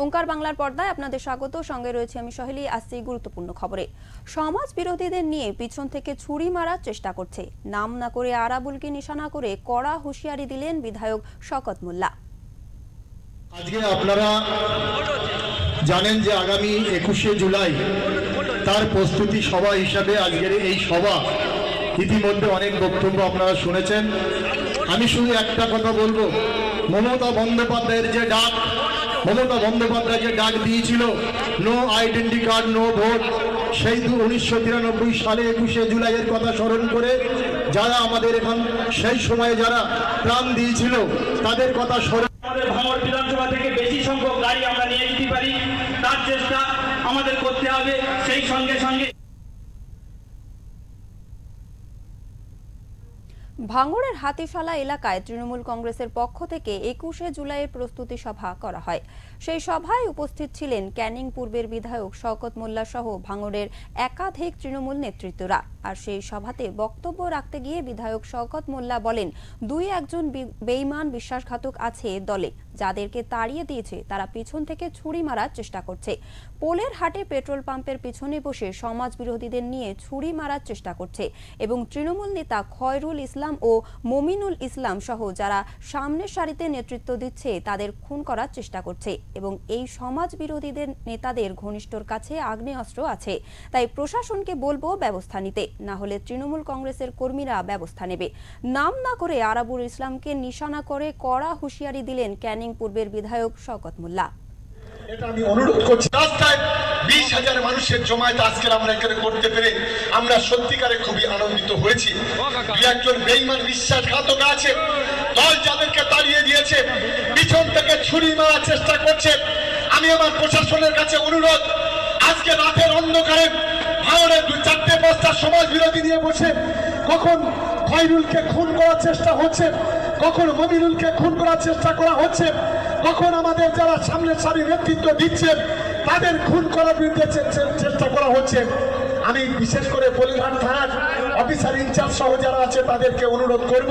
ওঙ্কার বাংলার পর্দায় আপনাদের স্বাগত। সঙ্গে রয়েছে আমি সহেলি। আসছি গুরুত্বপূর্ণ খবরে। সমাজ বিরোধীদের নিয়ে পিছন থেকে ছুরি মারার চেষ্টা করছে, নাম না করে আরাবুলকে নিশানা করে কড়া হুঁশিয়ারি দিলেন বিধায়ক শওকত মোল্লা। আজকে আপনারা জানেন যে আগামী 21শে জুলাই তার প্রস্তুতি সভা হিসাবে আজকের এই সভা। ইতিমধ্যে অনেক বক্তব্য আপনারা শুনেছেন। আমি শুধু একটা কথা বলবো, মমতা বন্দ্যোপাধ্যায়ের যে ডাক, মমতা বন্দ্যোপাধ্যায় যে ডাক দিয়েছিল no identity card no vote, সেই 1993 সালে 21শে জুলাইয়ের কথা স্মরণ করে যারা আমাদের এখন সেই সময়ে যারা প্রাণ দিয়েছিল তাদের কথা স্মরণ, ভাঙড় বিধানসভা থেকে বেশি সংখ্যক গাড়ি আমরা নিয়ে যেতে পারি তার চেষ্টা আমাদের করতে হবে। সেই সঙ্গে সঙ্গে ভাঙড়ের হাতিশালা এলাকায় তৃণমূল কংগ্রেসের পক্ষ থেকে 21শে জুলাইয়ের প্রস্তুতি সভা করা হয়। সেই সভায় উপস্থিত ছিলেন ক্যানিং পূর্বের বিধায়ক শওকত মোল্লা সহ ভাঙড়ের একাধিক তৃণমূল নেতৃত্বরা। আর সেই সভাতে বক্তব্য রাখতে গিয়ে বিধায়ক শওকত মোল্লা বলেন, দুই একজন বেঈমান বিশ্বাসঘাতক আছে দলে, যাদেরকে তাড়িয়ে দিয়েছে তারা পিছন থেকে ছুরি মারার চেষ্টা করছে। পোলের হাটে পেট্রোল পাম্পের পিছনে বসে সমাজ বিরোধীদের নিয়ে ছুরি মারার চেষ্টা করছে এবং তৃণমূল নেতা খয়রুল ইসলাম ও মমিনুল ইসলাম সহ যারা সামনের সারিতে নেতৃত্ব দিচ্ছে তাদের খুন করার চেষ্টা করছে এবং এই সমাজ বিরোধীদের নেতাদের ঘনিষ্ঠর কাছে আগ্নেয়াস্ত্র আছে। তাই প্রশাসনকে বলবো ব্যবস্থা নিতে, না হলে তৃণমূল কংগ্রেসের কর্মীরা ব্যবস্থা নেবে। নাম না করে আরাবুল ইসলামকে নিশানা করে কড়া হুঁশিয়ারি দিলেন ক্যানিং পূর্বের বিধায়ক শওকত মোল্লা। এটা আমি অনুরোধ করছি, রাস্তায় 20,000 মানুষের জমায়েত আজকে আমরা এখানে করতে পেরে আমরা সত্যিকারে খুবই আনন্দিত হয়েছি। দুই একজন বেঈমান বিশ্বাসঘাতক আছে, দল যাদেরকে তাড়িয়ে দিয়েছে পিছন থেকে ছুরি মারার চেষ্টা করছে। আমি আমার প্রশাসনের কাছে অনুরোধ, আজকে রাতের অন্ধকারে ভাঙড়ের 2-4-5টা সমাজ বিরোধী নিয়ে বসে কখন খয়রুলকে খুন করার চেষ্টা হচ্ছে, কখন মমিনুলকে খুন করার চেষ্টা করা হচ্ছে, কখন আমাদের যারা সামনের সারি নেতৃত্ব দিচ্ছে তাদের খুন করার বিরুদ্ধে চেষ্টা করা হচ্ছে। আমি বিশেষ করে বলিরহাট থানার অফিসার ইনচার্জ সহ যারা আছে তাদেরকে অনুরোধ করব,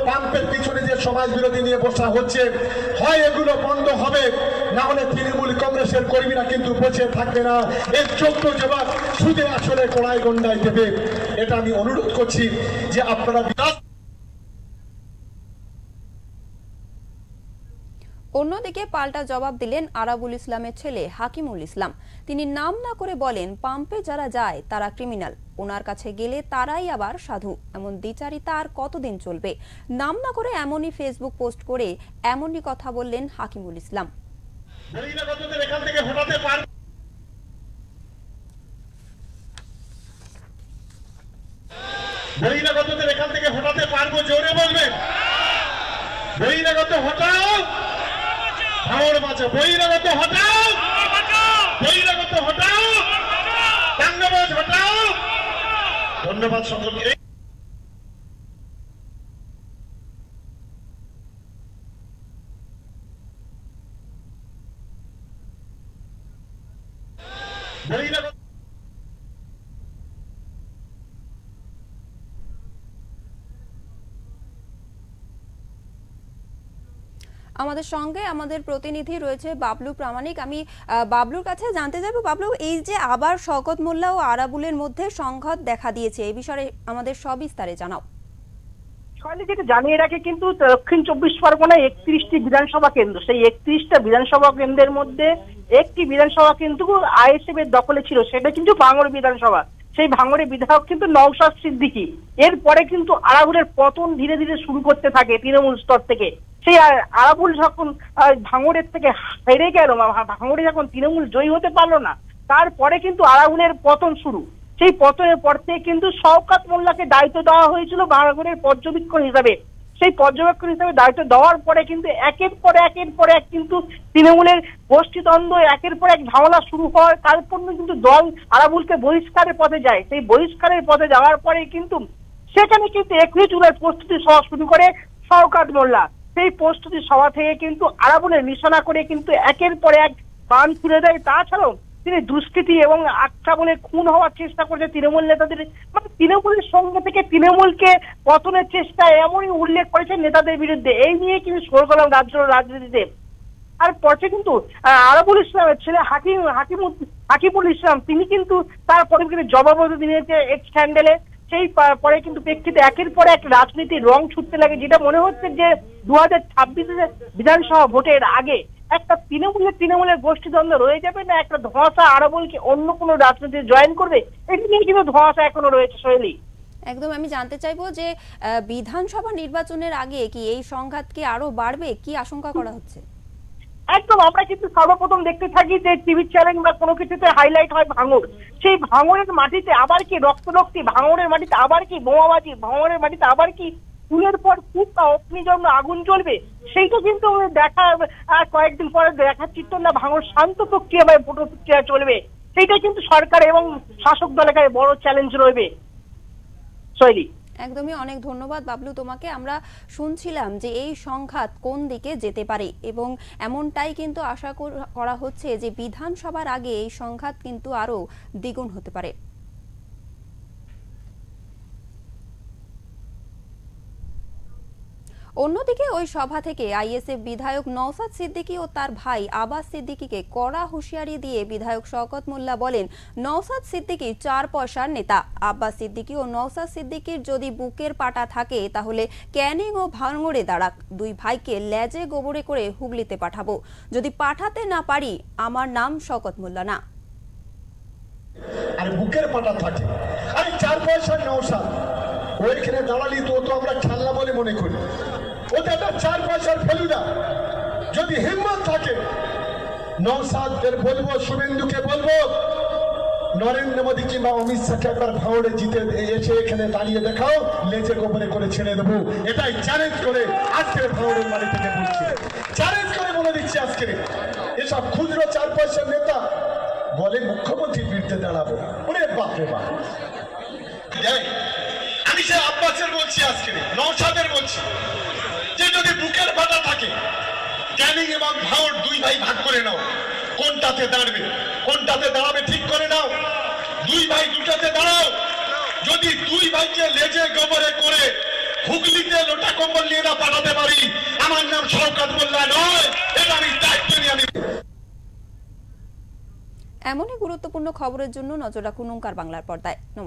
পাম্পের পিছনে যে সমাজ বিরোধী নিয়ে বসা হচ্ছে, হয় এগুলো বন্ধ হবে, না হলে তৃণমূল কংগ্রেসের কর্মীরা কিন্তু বসে থাকবে না, এর যোগ্য জবাব সুদে আসলে কড়াই গন্ডায় দেবে। এটা আমি অনুরোধ করছি যে আপনারা অন্যদিকে পাল্টা জবাব দিলেন আরাবুল ইসলামের ছেলে হাকিমুল ইসলাম। তিনি নাম না করে বলেন, পাম্পে যারা যায় তারা ক্রিমিনাল, ওনার কাছে গেলে তারাই আবার সাধু। এমন দ্বিচারিতা আর কতদিন চলবে? নাম না করে এমনই ফেসবুক পোস্ট করে এমনই কথা বললেন হাকিমুল ইসলাম। এখান থেকে হটাতে পারবো, জোরে বলবেন বহিরাগত হটাও, ভাঙড় বাঁচা, বহিরাগত হটাও, বহিরাগত হটাও, দাঙ্গাবাজ হটাও। ধন্যবাদ সকলকে। আমাদের সঙ্গে আমাদের প্রতিনিধি রয়েছে বাবলু প্রামাণিক। আমি বাবলুর কাছে জানতে চাইবো, বাবলু, এই যে আবার শওকত মোল্লা ও আরাবুলের মধ্যে সংঘাত দেখা দিয়েছে, এই বিষয়ে আমাদের সবিস্তারে জানাও। যেটা জানিয়ে রাখে, কিন্তু দক্ষিণ 24 পরগনায় 31টি বিধানসভা কেন্দ্র, সেই 31টা বিধানসভা কেন্দ্রের মধ্যে একটি বিধানসভা কিন্তু আইএসএফ এর দখলে ছিল, সেটা কিন্তু ভাঙড় বিধানসভা। সেই ভাঙড়ের বিধায়ক কিন্তু নওশাদ সিদ্দিকী। এরপরে কিন্তু আরাবুলের পতন ধীরে ধীরে শুরু করতে থাকে তৃণমূল স্তর থেকে। সেই আরাবুল যখন ভাঙড়ের থেকে হেরে গেল, ভাঙড়ে যখন তৃণমূল জয়ী হতে পারলো না, তারপরে কিন্তু আরাবুলের পতন শুরু। সেই পতনের পর থেকে কিন্তু শওকত মোল্লাকে দায়িত্ব দেওয়া হয়েছিল ভাঙড়ের পর্যবেক্ষণ হিসাবে। সেই পর্যবেক্ষণ হিসাবে দায়িত্ব দেওয়ার পরে কিন্তু একের পর এক কিন্তু তৃণমূলের গোষ্ঠীদ্বন্দ্ব, একের পর এক ঝামেলা শুরু হওয়ার তারপর কিন্তু দল আরাবুলকে বহিষ্কারের পথে যায়। সেই বহিষ্কারের পথে যাওয়ার পরে কিন্তু সেখানে কিন্তু 21 জুলাই প্রস্তুতি সভা শুরু করে শওকত মোল্লা। সেই প্রস্তুতি সভা থেকে কিন্তু আরাবুলের নিশানা করে কিন্তু একের পর এক বান খুলে দেয়। তাছাড়াও তিনি দুষ্কৃতি এবং আক্রমণে খুন হওয়ার চেষ্টা করছে তৃণমূল নেতাদের, মানে তৃণমূলের সঙ্গে থেকে তৃণমূলকে পতনের চেষ্টা এমনই উল্লেখ করেছেন নেতাদের বিরুদ্ধে। এই নিয়ে কিন্তু সরগরম রাজ্য রাজনীতিতে আর পরে কিন্তু আরবুল ইসলামের ছেলে হাকিমুল ইসলাম তিনি কিন্তু তারপরে কিন্তু জবাবও দিয়েছে এক্স হ্যান্ডেলে। সেই পরে কিন্তু প্রেক্ষিতে একের পর এক রাজনীতির রং ছুটতে লাগে, যেটা মনে হচ্ছে যে 2026 বিধানসভা ভোটের আগে একটা তৃণমূলের গোষ্ঠীদ্বন্দ্ব রয়ে যাবে, না একটা ধোঁয়াশা আরবুলকে অন্য কোনো রাজনীতি জয়েন করবে, এটি নিয়ে কিন্তু ধোঁয়াশা এখনো রয়েছে শৈলী। একদম, আমি জানতে চাইবো যে বিধানসভা নির্বাচনের আগে কি এই সংঘাত কি আরো বাড়বে, কি আশঙ্কা করা হচ্ছে? একদম, আমরা কিন্তু সর্বপ্রথম দেখতে থাকি যে টিভি চ্যানেল বা কোনো কিছুতে হাইলাইট হয় ভাঙড়। সেই ভাঙড়ের মাটিতে আবার কি রক্তরক্তি, ভাঙড়ের মাটিতে আবার কি বোমাবাজি, ভাঙড়ের মাটিতে আবার কি ফুলের পর ফুট বা অগ্নিজন্য আগুন জ্বলবে, সেইটা কিন্তু দেখা কয়েকদিন পরে দেখার চিত্র না। ভাঙড় শান্ত প্রক্রিয়া বা ভোট প্রক্রিয়া চলবে, সেইটা কিন্তু সরকার এবং শাসক দলের কাছে বড় চ্যালেঞ্জ রইবে শৈলী। একদমই, অনেক ধন্যবাদ বাবলু তোমাকে। আমরা শুনছিলাম যে এই সংঘাত কোন দিকে যেতে পারে এবং এমনটাই কিন্তু আশা করা হচ্ছে যে বিধানসভার আগে এই সংঘাত কিন্তু আরো দ্বিগুণ হতে পারে। অন্যদিকে ওই সভা থেকে আইএসএফ বিধায়ক নওশাদ সিদ্দিকী ও তার ভাই আব্বাস সিদ্দিকীকে কড়া হুঁশিয়ারি দিয়ে বিধায়ক শওকত মোল্লা বলেন, নওশাদ সিদ্দিকী 4 পয়সার নেতা। আব্বাস সিদ্দিকী ও নওশাদ সিদ্দিকীর যদি বুকের পাটা থাকে তাহলে ক্যানিং ও ভাঙড়ে দাঁড়াক, দুই ভাইকে লেজে গোবরে করে হুগলিতে পাঠাবো। যদি পাঠাতে না পারি আমার নাম শওকত মোল্লা না। আর বুকের পাটা থাকে, আরে 4 পয়সার নওশাদ ওইখানে দাঁড়ালি তো আমরা খেলনা বলে মনে করি, ওটা একটা 4 পয়সার ফেলুদা। যদি হিম্মত থাকে নওশাদের বলবো, শুভেন্দুকে বলবো, নরেন্দ্র মোদী কিংবা অমিত শাহকে একবার ভাঙড়ে জিতে এসে এখানে দাঁড়িয়ে দেখাও, লেজে গোবরে করে ছেড়ে দেবো। এটাই চ্যালেঞ্জ করে আজকে ভাঙড়ের বাড়ি থেকে বলছি, চ্যালেঞ্জ করে বলে দিচ্ছি আজকে এসব খুচরো 4 পয়সার নেতা বলে মুখ্যমন্ত্রীর বিরুদ্ধে দাঁড়াবো। ওরে বাপরে বাপ, আমি সে আব্বাসের বলছি, আজকে নওশাদের বলছি যে যদি বুকের পাটা থাকে ক্যানিং এবং ভাঙড় দুই ভাই ভাগ করে নাও, কোনটাতে দাঁড়াবে ঠিক করে নাও। দুই ভাই দুটাতে দাঁড়াও। যদি দুই ভাইকে লেজে গোবরে করে হুগলিতে লোটা কম্বল নিয়ে না পাঠাতে পারি, আমার নাম শওকত মোল্লা নয়, এটা আমি দায়িত্ব নিয়ে আমি। এমনই গুরুত্বপূর্ণ খবরের জন্য নজর রাখুন ওঙ্কার বাংলার পর্দায়। নমস্কার।